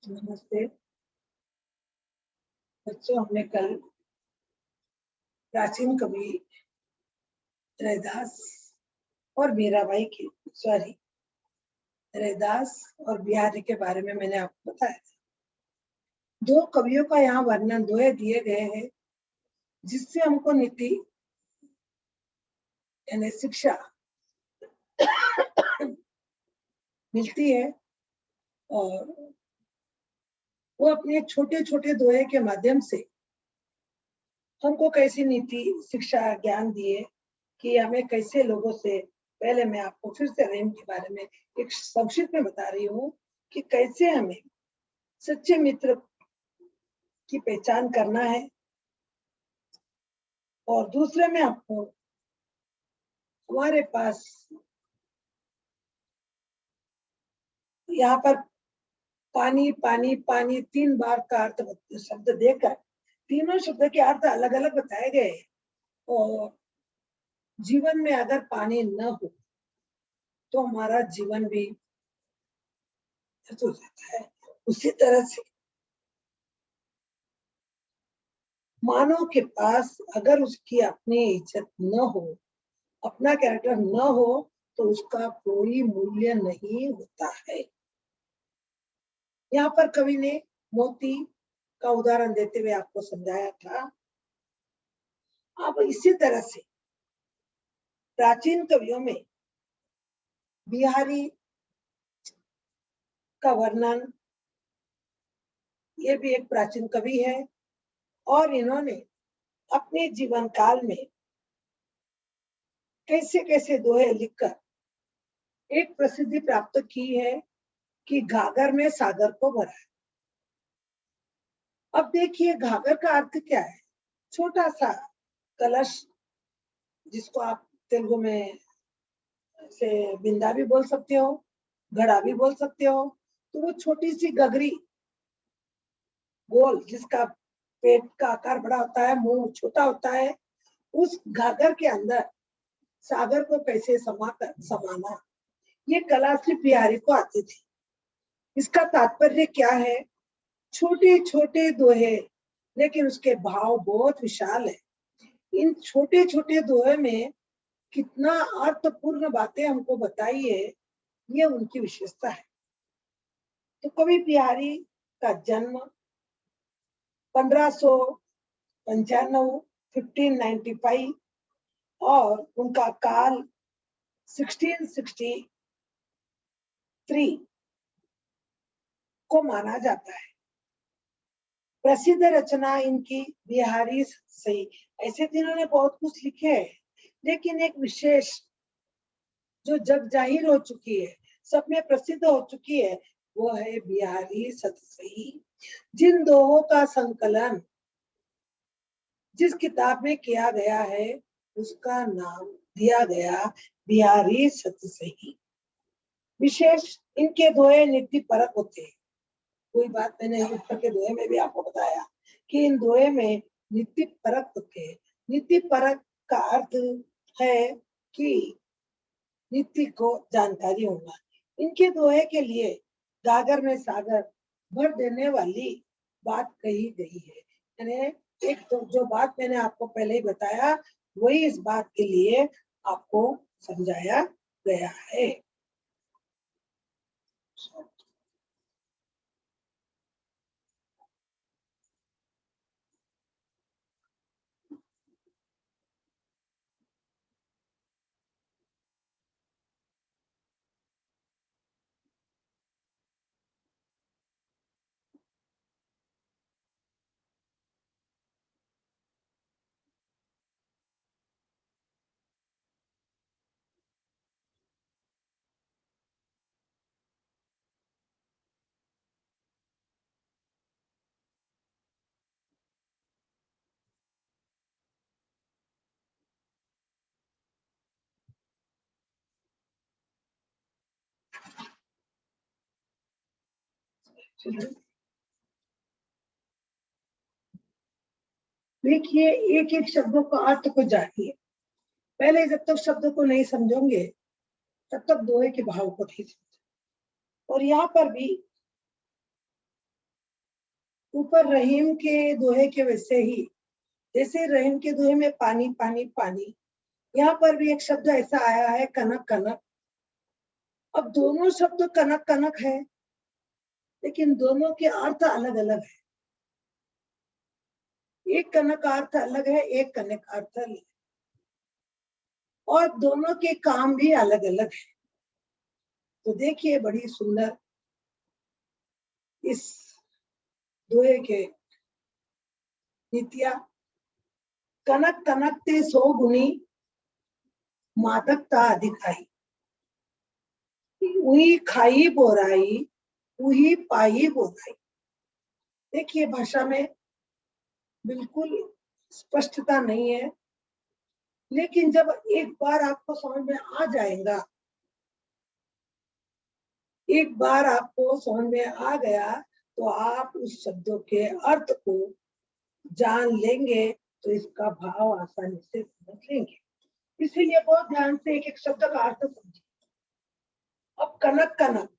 नमस्ते बच्चों, हमने कल प्राचीन कवि रैदास और मीराबाई की रैदास और बिहारी के बारे में मैंने आपको बताया। दो कवियों का यहाँ वर्णन दोहे दिए गए हैं, जिससे हमको नीति यानी शिक्षा मिलती है। और वो अपने छोटे छोटे दोहे के माध्यम से हमको कैसी नीति शिक्षा ज्ञान दिए कि हमें कैसे लोगों से, पहले मैं आपको फिर से रेम के बारे में एक संक्षिप्त में बता रही हूँ कि कैसे हमें सच्चे मित्र की पहचान करना है। और दूसरे में आपको हमारे पास यहाँ पर पानी पानी पानी 3 बार का अर्थ शब्द देकर तीनों शब्द के अर्थ अलग अलग बताए गए। और जीवन में अगर पानी न हो तो हमारा जीवन भी हो जाता है। उसी तरह से मानव के पास अगर उसकी अपनी इज्जत न हो, अपना कैरेक्टर न हो, तो उसका कोई मूल्य नहीं होता है। यहाँ पर कवि ने मोती का उदाहरण देते हुए आपको समझाया था। अब इसी तरह से प्राचीन कवियों में बिहारी का वर्णन, ये भी एक प्राचीन कवि है और इन्होंने अपने जीवन काल में कैसे कैसे दोहे लिखकर एक प्रसिद्धि प्राप्त की है कि घाघर में सागर को भरा। अब देखिए घाघर का अर्थ क्या है। छोटा सा कलश, जिसको आप तेलुगु में से बिंदा भी बोल सकते हो, घड़ा भी बोल सकते हो। तो वो छोटी सी गगरी गोल, जिसका पेट का आकार बड़ा होता है, मुंह छोटा होता है, उस घाघर के अंदर सागर को कैसे समाना, ये कला सिर्फ बिहारी को आती थी। इसका तात्पर्य क्या है? छोटे छोटे दोहे, लेकिन उसके भाव बहुत विशाल है। इन छोटे छोटे दोहे में कितना अर्थपूर्ण बातें हमको बताई है, ये उनकी विशेषता है। तो कवि बिहारी का जन्म 1595 1595 और उनका काल 1663 को माना जाता है। प्रसिद्ध रचना इनकी बिहारी सही, ऐसे तो इन्होंने बहुत कुछ लिखे है, लेकिन एक विशेष जो जग जाहिर हो चुकी है, सब में प्रसिद्ध हो चुकी है, वो है बिहारी सतसई। जिन दोहों का संकलन जिस किताब में किया गया है, उसका नाम दिया गया बिहारी सतसई। विशेष इनके दोहे नीति परक होते हैं। कोई बात मैंने ऊपर के दोहे में भी आपको बताया कि इन दोहे में नीति परक होते हैं। नीति परक का अर्थ है कि नीति को जानकारी होना। इनके दोहे के लिए गागर में सागर भर देने वाली बात कही गई है। यानी एक तो जो बात मैंने आपको पहले ही बताया, वही इस बात के लिए आपको समझाया गया है। देखिए एक एक शब्दों का अर्थ को जानिए। पहले जब तक शब्द को नहीं समझोगे, तब तक दोहे के भाव को नहीं समझो। और यहाँ पर भी ऊपर रहीम के दोहे के वैसे ही, जैसे रहीम के दोहे में पानी पानी पानी, यहाँ पर भी एक शब्द ऐसा आया है कनक कनक। अब दोनों शब्द कनक कनक है, लेकिन दोनों के अर्थ अलग अलग है। एक कनक का अर्थ अलग है, एक कनक का अर्थ अलग है, और दोनों के काम भी अलग अलग है। तो देखिए बड़ी सुंदर इस दोहे के नीतियां। कनक कनक ते 100 गुनी, मादकता अधिकाई, उही खाई बोराई, उही पाई बोराई। देखिए भाषा में बिल्कुल स्पष्टता नहीं है, लेकिन जब एक बार आपको समझ में आ जाएगा, एक बार आपको समझ में आ गया, तो आप उस शब्दों के अर्थ को जान लेंगे, तो इसका भाव आसानी से समझ लेंगे। इसीलिए बहुत ध्यान से एक एक शब्द का अर्थ समझिए। अब कनक कनक,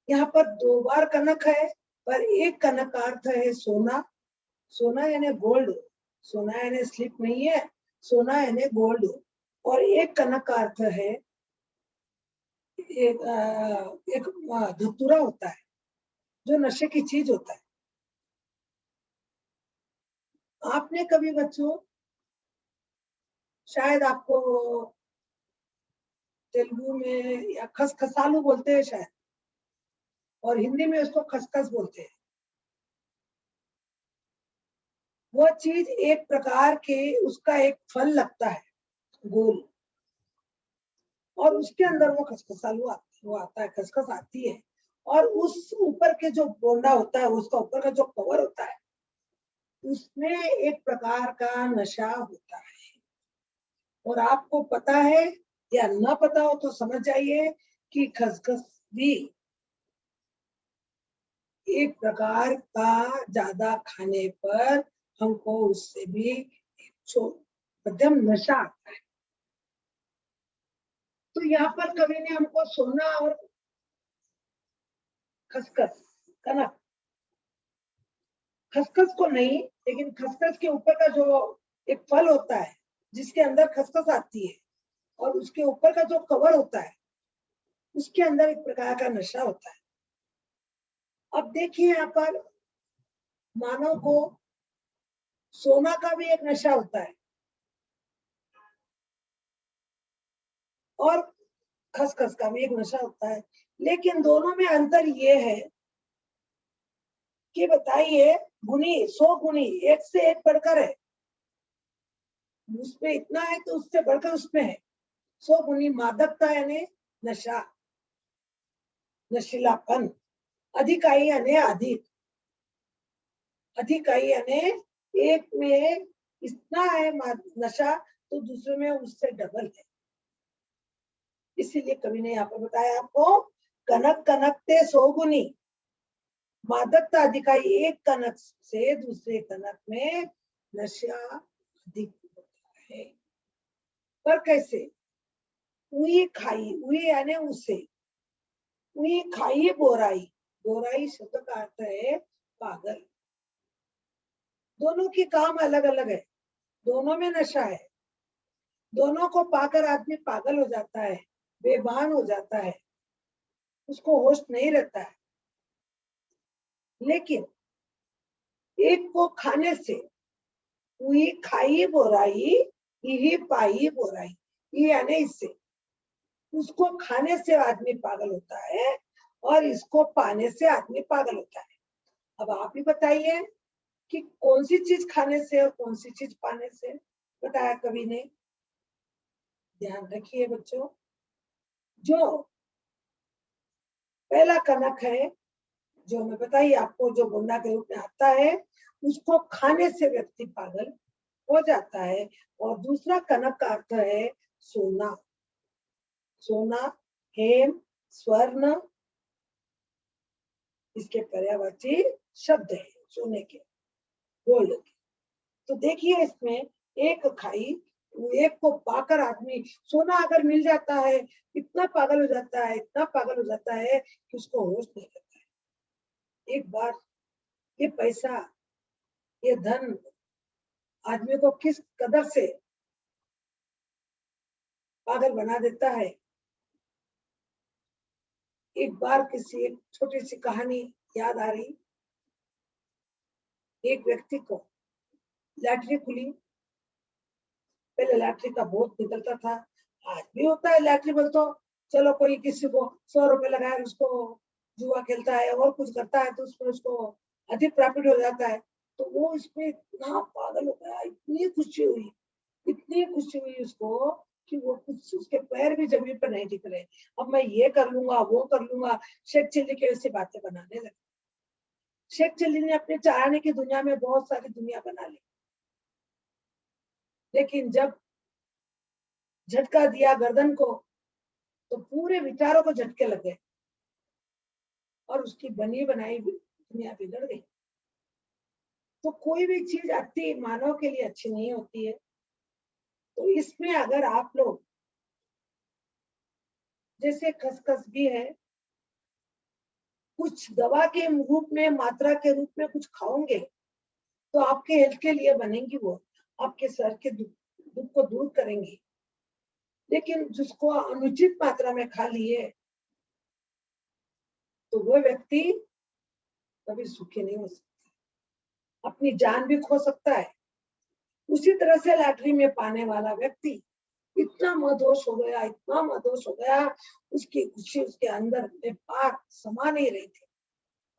यहाँ पर 2 बार कनक है, पर एक कनक का अर्थ है सोना। सोना यानी गोल्ड, सोना यानी स्लिप नहीं है, सोना यानी गोल्ड। और एक कनक का अर्थ है एक धतूरा होता है, जो नशे की चीज होता है। आपने कभी बच्चों, शायद आपको तेलुगु में या खसखसालू बोलते हैं शायद, और हिंदी में उसको खसखस बोलते हैं। वो चीज एक प्रकार के, उसका एक फल लगता है गोल, और उसके अंदर वो खसखसालू वो आता है, खसखस आती है, और उस ऊपर के जो बोंडा होता है, उसका ऊपर का जो कवर होता है, उसमें एक प्रकार का नशा होता है। और आपको पता है या न पता हो तो समझ जाइए कि खसखस भी एक प्रकार का ज्यादा खाने पर हमको उससे भी मध्यम नशा आता है। तो यहाँ पर कवि ने हमको सोना और खसखस कनक, खसखस को नहीं, लेकिन खसखस के ऊपर का जो एक फल होता है, जिसके अंदर खसखस आती है, और उसके ऊपर का जो कवर होता है, उसके अंदर एक प्रकार का नशा होता है। अब देखिए यहाँ पर मानव को सोना का भी एक नशा होता है, और खसखस का भी एक नशा होता है, लेकिन दोनों में अंतर ये है कि बताइए, गुनी 100 गुनी, एक से एक बढ़कर है, उसमें इतना है तो उससे बढ़कर उसमें है। 100 गुनी मादकता यानी नशा, नशीलापन। अधिकाई यानी अधिक, अधिकाई यानी एक में इतना है नशा, तो दूसरे में उससे डबल है। इसीलिए कवि ने यहाँ पर बताया आपको, कनक कनक ते 100 गुनी, मादकता अधिकाई, एक कनक से दूसरे कनक में नशा अधिक होता है। पर कैसे? उई खाई, उई यानी उसे, उई खाई बोराई, बोराई शब्द का अर्थ है पागल। दोनों की काम अलग अलग है, दोनों में नशा है, दोनों को पाकर आदमी पागल हो जाता है, बेभान हो जाता है, उसको होश नहीं रहता है। लेकिन एक को खाने से, उही खाई बोराई, यही पाई बोराई, ये यानी इससे, उसको खाने से आदमी पागल होता है, और इसको पाने से आदमी पागल होता है। अब आप ही बताइए कि कौन सी चीज खाने से और कौन सी चीज पाने से, बताया कवि ने। ध्यान रखिए बच्चों, जो पहला कनक है, जो हमें बताइए आपको, जो गुंडा के रूप में आता है, उसको खाने से व्यक्ति पागल हो जाता है। और दूसरा कनक का अर्थ है सोना, सोना, हेम, स्वर्ण, इसके पर्यायवाची शब्द है सोने के, गोल्ड के। तो देखिए इसमें एक खाई, एक को पाकर आदमी, सोना अगर मिल जाता है, इतना पागल हो जाता है, इतना पागल हो जाता है कि उसको होश नहीं रहता है। एक बार ये पैसा, ये धन आदमी को किस कदर से पागल बना देता है। एक बार किसी एक छोटी सी कहानी याद आ रही। एक व्यक्ति को लॉटरी खुली। पहले लॉटरी का बहुत निकलता था, आज भी होता है लॉटरी बोल तो चलो कोई किसी को 100 रुपए लगाए उसको जुआ खेलता है और कुछ करता है तो उसमें उसको अधिक प्रॉफिट हो जाता है। तो वो इसमें इतना पागल हो गया, इतनी खुशी हुई उसको कि वो कुछ उसके पैर भी जमीन पर नहीं टिक रहे। अब मैं ये कर लूंगा, वो कर लूंगा, शेख चिल्ली के ऐसी बातें बनाने लगे। शेख चिल्ली ने अपने चाहने की दुनिया में बहुत सारी दुनिया बना ली, लेकिन जब झटका दिया गर्दन को तो पूरे विचारों को झटके लग गए और उसकी बनी बनाई दुनिया बिगड़ गई। तो कोई भी चीज अति मानव के लिए अच्छी नहीं होती है। तो इसमें अगर आप लोग जैसे खसखस भी है, कुछ दवा के रूप में, मात्रा के रूप में कुछ खाओगे तो आपके हेल्थ के लिए बनेंगी, वो आपके सर के दुख को दूर करेंगी। लेकिन जिसको अनुचित मात्रा में खा लिए तो वो व्यक्ति कभी सुखी नहीं हो सकता, अपनी जान भी खो सकता है। उसी तरह से लॉटरी में पाने वाला व्यक्ति इतना मदहोश हो गया, इतना मदहोश हो गया, उसकी खुशी उसके अंदर में पाक समा नहीं रही थी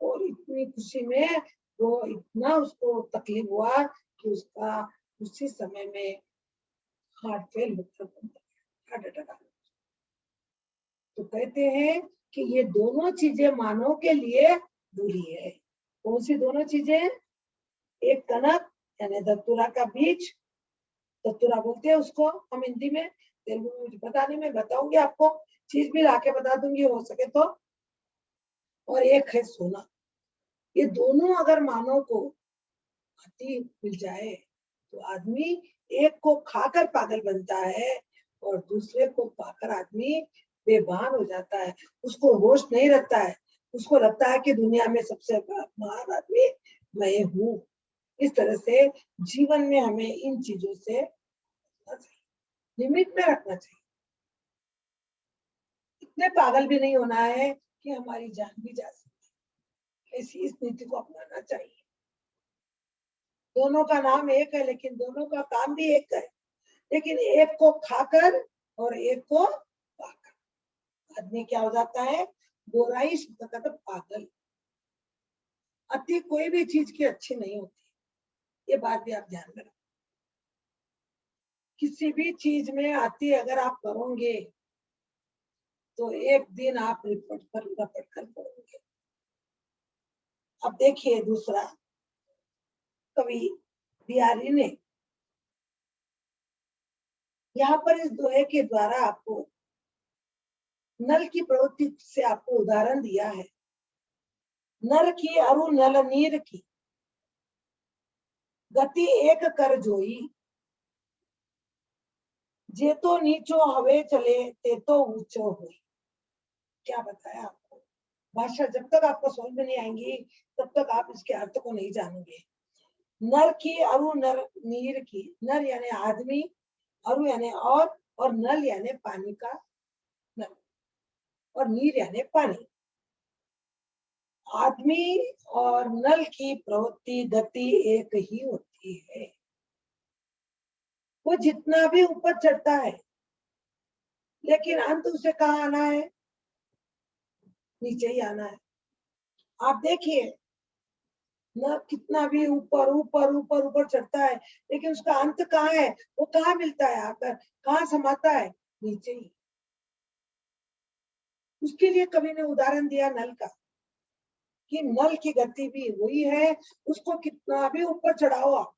और इतनी खुशी में वो इतना उसको तकलीफ हुआ कि उसका उसी समय में हार्ट फेल होकर हार्ट अटैक आ गया। तो कहते हैं कि ये दोनों चीजें मानव के लिए बुरी है। कौन सी दोनों चीजें? एक कनक यानी धतूरा का बीज, धतूरा बोलते हैं उसको हम हिंदी में, तेलुगु में मुझे पता नहीं, मैं बताऊंगी आपको, चीज भी लाके बता दूंगी हो सके तो। और एक है सोना। ये दोनों अगर मानव को अति मिल जाए तो आदमी एक को खाकर पागल बनता है और दूसरे को पाकर आदमी बेभान हो जाता है, उसको होश नहीं रहता है, उसको लगता है कि दुनिया में सबसे महान आदमी मैं हूँ। इस तरह से जीवन में हमें इन चीजों से लिमिट में रखना चाहिए। इतने पागल भी नहीं होना है कि हमारी जान भी जा सकती, ऐसी इस नीति को अपनाना चाहिए। दोनों का नाम एक है लेकिन दोनों का काम भी एक है, लेकिन एक को खाकर और एक को पाकर आदमी क्या हो जाता है? बुराई शब्द का तो पागल। अति कोई भी चीज की अच्छी नहीं होती, ये बात भी आप ध्यान में रखो। किसी भी चीज में अति अगर आप करोगे तो एक दिन आप रिपट कर पड़ोगे। अब देखिए दूसरा, कवि बिहारी ने यहाँ पर इस दोहे के द्वारा आपको नल की प्रवृत्ति से आपको उदाहरण दिया है। नर की अरु नल नीर की गति एक कर जोई, जे तो नीचो हवे चले ते तो ऊंचो हुई। क्या बताया आपको? भाषा जब तक आपको समझ में नहीं आएंगी तब तक आप इसके अर्थ को नहीं जानोगे। नर की अरु नर नीर की, नर यानी आदमी, अरु यानी और नल यानी पानी का नल, और नीर यानी पानी। आदमी और नल की प्रवृत्ति गति एक ही होती है। वो जितना भी ऊपर चढ़ता है लेकिन अंत उसे कहाँ आना है? नीचे ही आना है। आप देखिए न, कितना भी ऊपर ऊपर ऊपर ऊपर चढ़ता है लेकिन उसका अंत कहाँ है? वो कहाँ मिलता है? आकर कहाँ समाता है? नीचे ही। उसके लिए कवि ने उदाहरण दिया नल का, कि नल की गति भी वही है, उसको कितना भी ऊपर चढ़ाओ आप,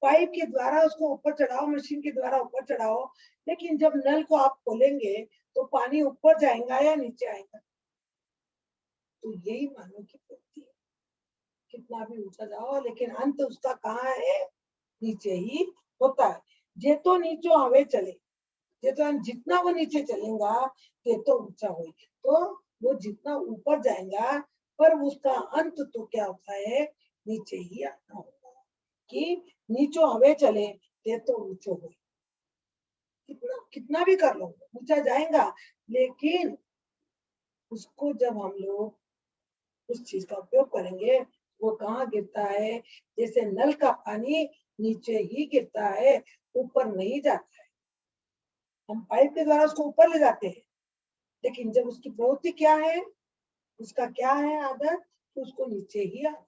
पाइप के द्वारा उसको ऊपर चढ़ाओ, मशीन के द्वारा ऊपर चढ़ाओ, लेकिन जब नल को आप खोलेंगे तो पानी ऊपर जाएगा या नीचे आएगा? तो यही मानव की प्रवृत्ति है, कितना भी ऊंचा जाओ लेकिन अंत उसका कहाँ है? नीचे ही होता है। जे तो नीचो हवे चले, जे तो जितना वो नीचे चलेगा ते तो ऊंचा हो, तो वो जितना ऊपर जाएगा पर उसका अंत तो क्या होता है, नीचे ही आना होगा, कि नीचो हवे चले ते तो ऊंचो हो, कितना कितना भी कर लो ऊंचा जाएगा, लेकिन उसको जब हम लोग उस चीज का उपयोग करेंगे, वो कहाँ गिरता है, जैसे नल का पानी नीचे ही गिरता है, ऊपर नहीं जाता है। हम पाइप के द्वारा उसको ऊपर ले जाते हैं, लेकिन जब उसकी प्रवृत्ति क्या है, उसका क्या है आदत, तो उसको नीचे ही आना।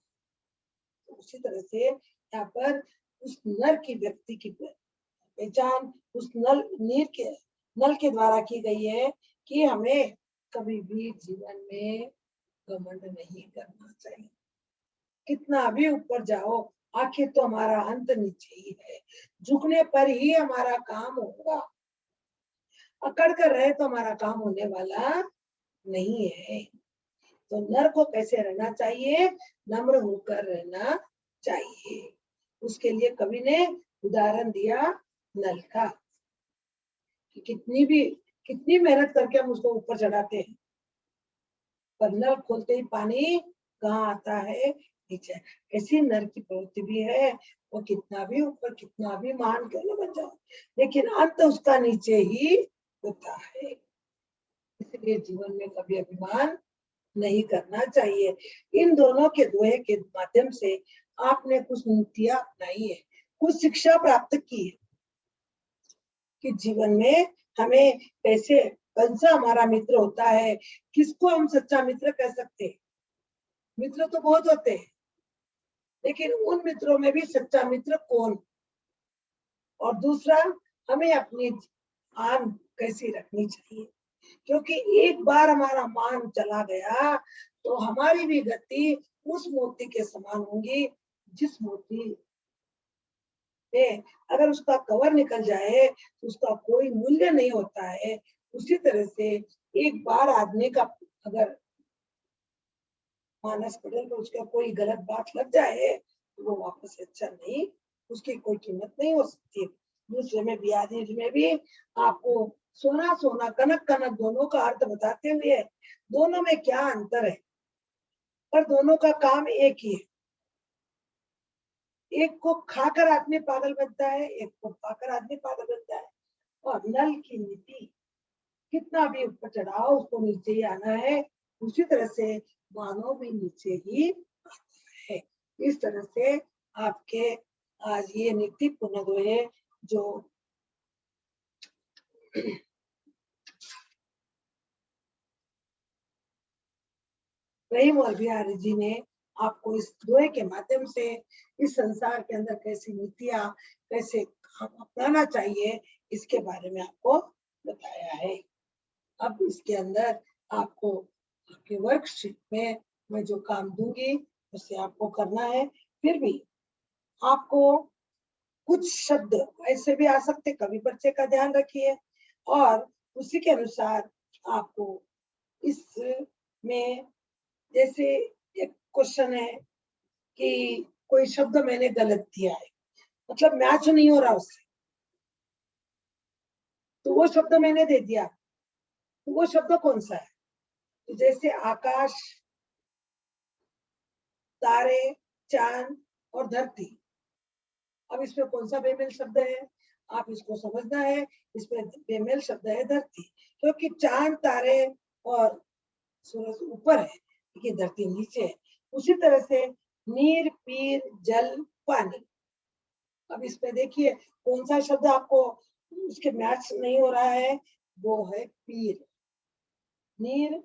तो उसी तरह से यहाँ पर उस नर की व्यक्ति की पहचान उस नल के द्वारा की गई है, कि हमें कभी भी जीवन में घमंड नहीं करना चाहिए। कितना भी ऊपर जाओ, आखिर तो हमारा अंत नीचे ही है, झुकने पर ही हमारा काम होगा, अकड़ कर रहे तो हमारा काम होने वाला नहीं है। तो नर को कैसे रहना चाहिए, नम्र होकर रहना चाहिए। उसके लिए कवि ने उदाहरण दिया नल का, कि कितनी मेहनत करके हम उसको ऊपर चढ़ाते हैं, पर नल खोलते ही पानी कहाँ आता है, नीचे। ऐसी नर की प्रवृत्ति भी है, वो कितना भी ऊपर कितना भी महान क्यों न बन जाए, लेकिन अंत उसका नीचे ही होता है। इसलिए जीवन में कभी अभिमान नहीं करना चाहिए। इन दोनों के दोहे के माध्यम से आपने कुछ नीतियां अपनाई है, कुछ शिक्षा प्राप्त की है, कि जीवन में हमें कैसे, कौन सा हमारा मित्र होता है, किसको हम सच्चा मित्र कह सकते हैं। मित्र तो बहुत होते हैं, लेकिन उन मित्रों में भी सच्चा मित्र कौन, और दूसरा हमें अपनी आन कैसी रखनी चाहिए, क्योंकि एक बार हमारा मान चला गया तो हमारी भी गति उस मोती के समान होगी, जिस मोती में अगर उसका कवर निकल जाए तो उसका कोई मूल्य नहीं होता है। उसी तरह से एक बार आदमी का अगर मानस बदल तो उसका कोई गलत बात लग जाए तो वो वापस अच्छा नहीं, उसकी कोई कीमत नहीं हो सकती। दूसरे में भी, आदि में भी आपको सोना सोना कनक कनक दोनों का अर्थ बताते हुए दोनों में क्या अंतर है, पर दोनों का काम एक ही है। एक को खाकर आदमी पागल बनता है, एक को पाकर आदमी पागल बनता है। और नल की नीति, कितना भी ऊपर चढ़ाओ उसको नीचे ही आना है, उसी तरह से मानव भी नीचे ही आता है। इस तरह से आपके आज ये नीति पुनः जो रहीम और बिहारी जी ने आपको इस दोहे के माध्यम से इस संसार के अंदर कैसी नीतियां, कैसे हम अपनाना चाहिए, इसके बारे में आपको बताया है। अब इसके अंदर आपको आपके वर्कशीट में मैं जो काम दूंगी उसे आपको करना है। फिर भी आपको कुछ शब्द ऐसे भी आ सकते, कवि परिचय का ध्यान रखिए, और उसी के अनुसार आपको इसमें, जैसे एक क्वेश्चन है कि कोई शब्द मैंने गलत दिया है, मतलब मैच नहीं हो रहा उससे, तो वो शब्द मैंने दे दिया, तो वो शब्द कौन सा है। तो जैसे आकाश, तारे, चांद और धरती, अब इसमें कौन सा बेमेल शब्द है, आप इसको समझना है। इसमें बेमेल शब्द है धरती, क्योंकि चांद, तारे और सूरज ऊपर है, लेकिन धरती नीचे है। उसी तरह से नीर, पीर, जल, पानी, अब इसमें देखिए कौन सा शब्द आपको उसके मैच नहीं हो रहा है, वो है पीर। नीर,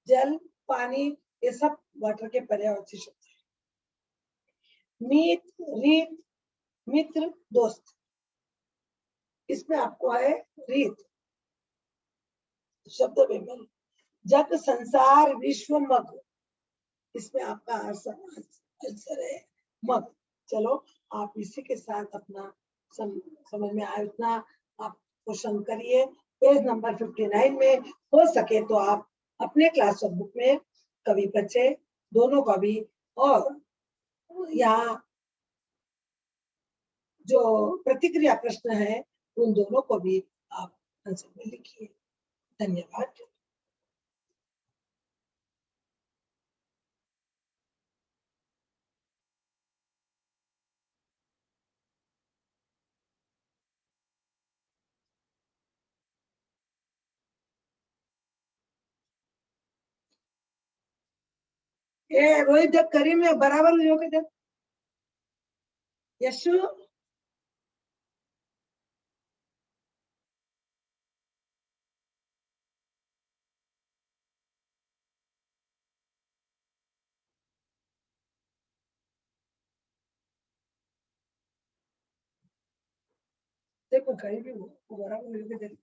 जल, पानी, ये सब वाटर के पर्यायवाची शब्द है। मीत, रीत, मित्र, दोस्त, इसमें आपको है रीत शब्द बेमेल। जग, संसार, विश्व, मग, इसमें आपका आंसर है मग। चलो आप इसी के साथ अपना समझ में आए उतना आप क्वेश्चन करिए। पेज नंबर 59 में हो सके तो आप अपने क्लास बुक में कवि परिचय दोनों का भी, और यहाँ जो प्रतिक्रिया प्रश्न है उन दोनों को भी आप आंसर में लिखिए। धन्यवाद। ए रोहित देख करीम है बराबर हो के देख यशु देखो करीम है वो बराबर हो के देख